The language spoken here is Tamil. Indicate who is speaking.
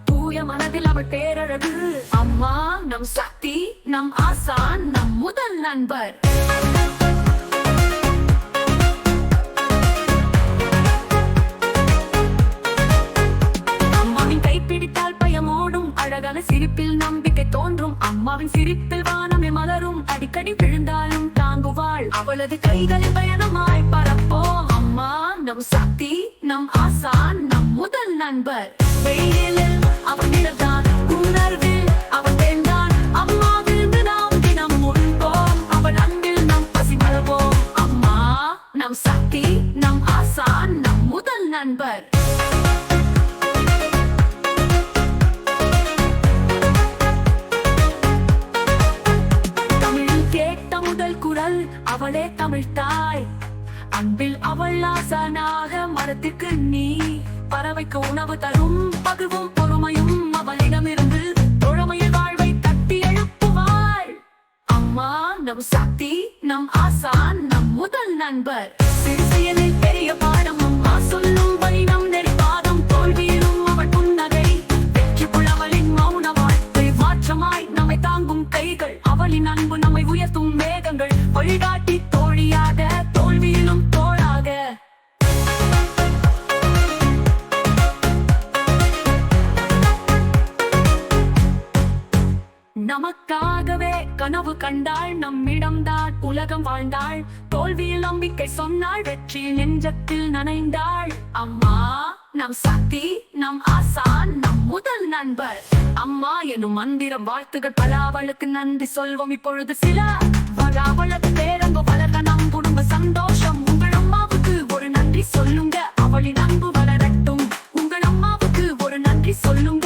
Speaker 1: தூய மனதில் அவள் பேரழகு. அம்மா நம் சக்தி, நம் ஆசான், நம் முதல் நண்பர். அம்மாவின் கைப்பிடித்தால் பயமோடும், அழகான சிரிப்பில் நம்பிக்கை தோன்றும். அம்மாவின் சிரிப்பில் வானமே மலரும், அடிக்கடி விழுந்தாலும் தாங்குவாள். அவளது கைகளில் பயணமாய் பரப்போம். அம்மா நம் சக்தி, நம் ஆசான், நம் முதல் நண்பர். வெயிலில் அவன் நிழல்தான், உணர்வில் அவன் வேண்டான். அம்மாவிலிருந்து நாம் தினம் உண்போம், அவள் அன்பில் நம் பசி மறவோம். அம்மா நம் சக்தி, நம் ஆசான், நம் முதல் நண்பர். தமிழில் கேட்ட முதல் குரல் அவளே தமிழ் தாய். அன்பில் அவள் ஆசானாக மரத்திற்கு நீ. பறவைக்கு உணவு தரும் பகிர்வும் பொறுமையும் அவளிடமிருந்து. தோழமையில் வாழ்வை தட்டி எழுப்புவாள். அம்மா நம் சக்தி, நம் ஆசான், நம் முதல் நண்பர். சிறு செயலில் பெரிய பாடம், அம்மா சொல்லும் வைனம் நெறிப்பாதம். தோல்வியிலும் அவள் புன்னகை, வெற்றிக்குள் அவளின் மௌன வாழ்க்கை. மாற்றமாய் நம்மை தாங்கும் கைகள், அவளின் அன்பு நம்மை உயர்த்தும் மேகங்கள். வழிகாட்டி தோழியாக, தோல்வியிலும் தோளாக. நமக்காகவே கனவு கண்டாள், நம்மிடம்தான் உலகம் வாழ்ந்தாள். தோல்வியில் நம்பிக்கை சொன்னாள், வெற்றியில் நெஞ்சத்தில் நனைந்தாள். அம்மா நம் சக்தி, நம் ஆசான், நம் முதல் நண்பர். அம்மா எனும் மந்திரம் வாழ்த்துகள் பல, அவளுக்கு நன்றி சொல்வோம் இப்பொழுது சில. அவளது பேரங்க வளர்க நம் குடும்ப சந்தோஷம். உங்கள் அம்மாவுக்கு ஒரு நன்றி சொல்லுங்க, அவளின் அன்பு வளரட்டும். உங்கள் அம்மாவுக்கு ஒரு நன்றி சொல்லுங்க.